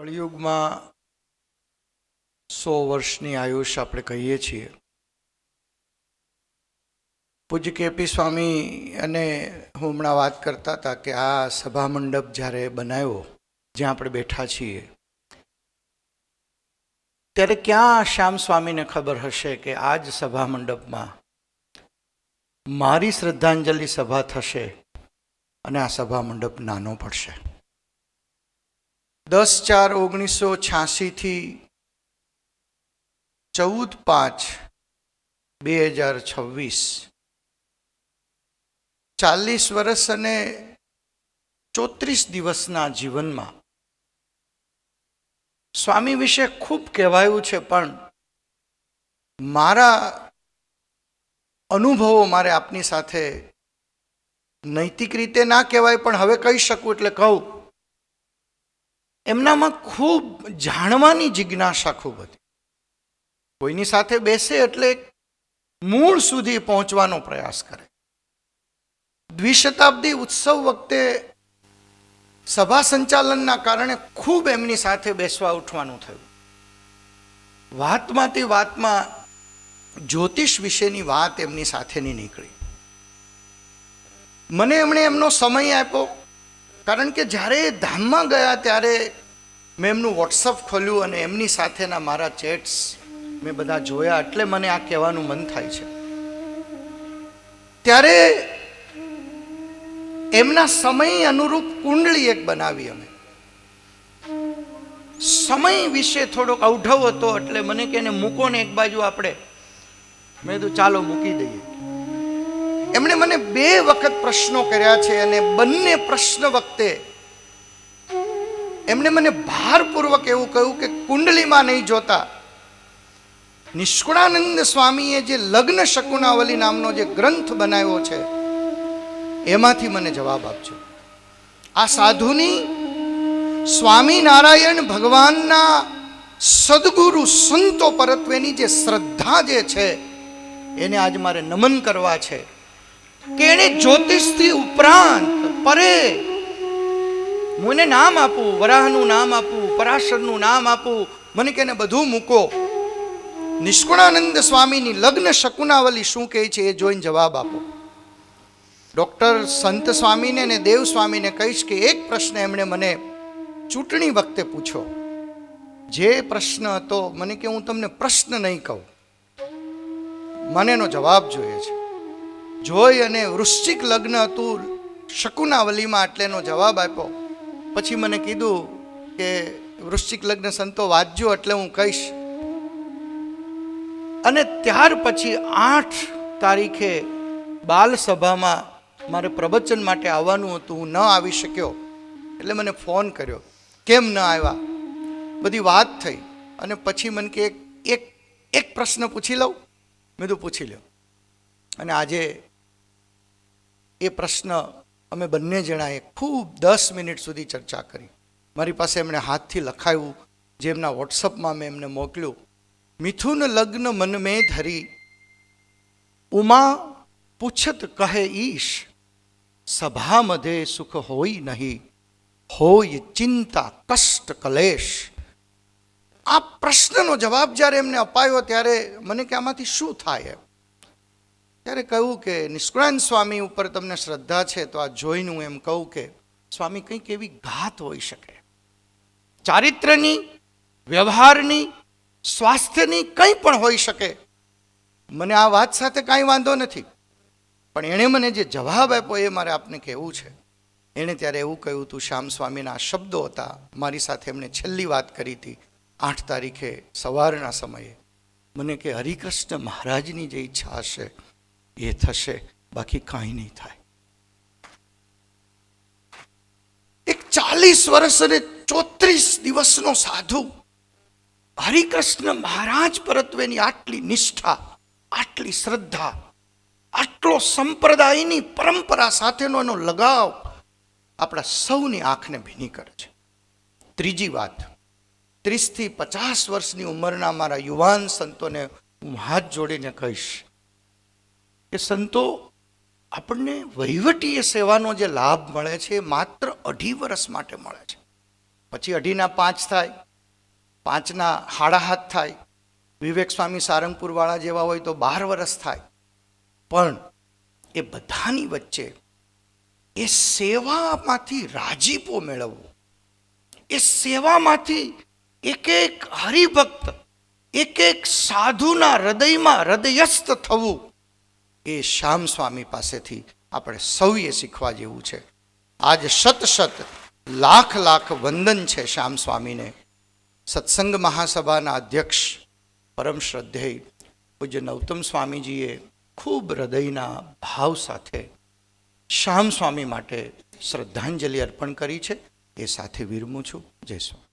કળિયુગમાં 100 વર્ષની આયુષ આપણે કહીએ છીએ. પૂજ્ય કેપી સ્વામી અને હું હમણાં વાત કરતા હતા કે આ સભા મંડપ જ્યારે બનાવ્યો જ્યાં આપણે બેઠા છીએ ત્યારે ક્યાં શ્યામ સ્વામીને ખબર હશે કે આ જ સભા મંડપમાં મારી શ્રદ્ધાંજલિ સભા થશે અને આ સભા મંડપ નાનો પડશે. 10/4/1986 થી 14/5/2026 40 વર્ષ અને 34 દિવસના જીવનમાં સ્વામી વિશે ખૂબ કહેવાયું છે, પણ મારા અનુભવો મારે આપની સાથે નૈતિક રીતે ના કહેવાય પણ હવે કહી શકું એટલે કહું. એમનામાં ખૂબ જાણવાની જિજ્ઞાસા ખૂબ હતી. કોઈની સાથે બેસે એટલે મૂળ સુધી પહોંચવાનો પ્રયાસ કરે. દ્વિશતાબ્દી ઉત્સવ વખતે સભા સંચાલનના કારણે ખૂબ એમની સાથે બેસવા ઉઠવાનું થયું. વાતમાંથી વાતમાં જ્યોતિષ વિશેની વાત એમની સાથેની નીકળી. મને એમણે એમનો સમય આપ્યો, કારણ કે જ્યારે એ ધામમાં ગયા ત્યારે મેં એમનું વોટ્સઅપ ખોલ્યું અને એમની સાથેના મારા ચેટ્સ મેં બધા જોયા, એટલે મને આ કહેવાનું મન થાય છે. ત્યારે એમના સમય અનુરૂપ કુંડળી એક બનાવી અમે. સમય વિશે થોડોક અવઢવ હતો એટલે મને કે એને મૂકો ને એક બાજુ આપણે. મેં કીધું ચાલો મૂકી દઈએ. એમણે મને 2 વખત પ્રશ્નો કર્યા છે અને બંને પ્રશ્ન વખતે એમણે મને ભારપૂર્વક એવું કહ્યું કે કુંડલીમાં નહીં જોતા, નિષ્કુળાનંદ સ્વામીએ જે લગ્ન શકુનાવલી નામનો જે ગ્રંથ બનાવ્યો છે એમાંથી મને જવાબ આપજો. આ સાધુની સ્વામિનારાયણ ભગવાનના સદગુરુ સંતો પરત્વેની જે શ્રદ્ધા જે છે એને આજ મારે નમન કરવા છે કે એને જ્યોતિષથી ઉપરાંત પરે હું એને નામ આપું, વરાહનું નામ આપું, પરાશરનું નામ આપું, મને કે એને બધું મૂકો. નિષ્કુળાનંદ સ્વામીની લગ્ન શકુનાવલી શું કહે છે એ જોઈને જવાબ આપો. ડૉક્ટર સંત સ્વામીને અને દેવ સ્વામીને કહીશ કે એક પ્રશ્ન એમણે મને ચૂંટણી વખતે પૂછો. જે પ્રશ્ન હતો મને કે હું તમને પ્રશ્ન નહીં કહું, મને એનો જવાબ જોઈએ છે. જોઈ અને વૃશ્ચિક લગ્ન હતું શકુનાવલીમાં, એટલે એનો જવાબ આપ્યો. પછી મને કીધું કે વૃશ્ચિક લગ્ન સંતો વાંચજો એટલે હું કહીશ. અને ત્યાર પછી 8 તારીખે બાલ સભામાં મારે પ્રવચન માટે આવવાનું હતું. હું ન આવી શક્યો એટલે મને ફોન કર્યો, કેમ ન આવ્યા, બધી વાત થઈ. અને પછી મને કે એક પ્રશ્ન પૂછી લઉં. મેં તો પૂછી લ્યો. અને આજે એ પ્રશ્ન અમે બંને જણાએ ખૂબ 10 મિનિટ સુધી ચર્ચા કરી. મારી પાસે એમણે હાથથી લખાયું, જે એમના વોટ્સઅપમાં મેં એમને મોકલ્યું. મિથુન લગ્ન મન મેં ધરી, ઉમા પૂછત કહે ઈશ, સભા મધે સુખ હોય નહીં, હોય ચિંતા કષ્ટ કલેશ. આ પ્રશ્નનો જવાબ જ્યારે એમને અપાયો ત્યારે મને કે આમાંથી શું થાય. ત્યારે કહ્યું કે નિષ્કુળાનંદ સ્વામી ઉપર તમને શ્રદ્ધા છે તો આ જોઈને હું એમ કહું કે સ્વામી કંઈક એવી ઘાત હોઈ શકે, ચારિત્ર્યની, વ્યવહારની, સ્વાસ્થ્યની કંઈ પણ હોઈ શકે. મને આ વાત સાથે કાંઈ વાંધો નથી, પણ એણે મને જે જવાબ આપ્યો એ મારે આપને કહેવું છે. એણે ત્યારે એવું કહ્યું હતું, શ્યામ સ્વામીના આ શબ્દો હતા. મારી સાથે એમણે છેલ્લી વાત કરી હતી 8 તારીખે સવારના સમયે. મને કે હરિકૃષ્ણ મહારાજની જે ઈચ્છા હશે એ થશે, બાકી કાંઈ નહીં થાય. એક 40 વર્ષ અને 34 દિવસનો સાધુ હરિકૃષ્ણ મહારાજ પરત્વેની આટલી નિષ્ઠા, આટલી શ્રદ્ધા, આટલો સંપ્રદાયની પરંપરા સાથેનો એનો લગાવ આપણા સૌની આંખને ભીની કરે છે. ત્રીજી વાત, 30 થી 50 વર્ષની ઉંમરના મારા યુવાન સંતોને હું હાથ જોડીને કહીશ કે સંતો, આપણને વહીવટીય સેવાનો જે લાભ મળે છે એ માત્ર 2.5 વર્ષ માટે મળે છે. પછી 2.5 થાય, 5.5 થાય, વિવેક સ્વામી સારંગપુરવાળા જેવા હોય તો 12 વર્ષ થાય. પણ એ બધાની વચ્ચે એ સેવામાંથી રાજીપો મેળવવો, એ સેવામાંથી એક એક હરિભક્ત, એક એક સાધુના હૃદયમાં હૃદયસ્થ થવું, એ શ્યામ સ્વામી પાસેથી આપણે સૌએ શીખવા જેવું છે. આજ શત શત લાખ લાખ વંદન છે શ્યામ સ્વામીને. સત્સંગ મહાસભાના અધ્યક્ષ પરમ શ્રદ્ધેય પૂજ્ય નૌતમ સ્વામીજીએ ખૂબ હૃદયના ભાવ સાથે શ્યામ સ્વામી માટે શ્રદ્ધાંજલિ અર્પણ કરી છે. એ સાથે વિરમું છું. જય સ્વામી.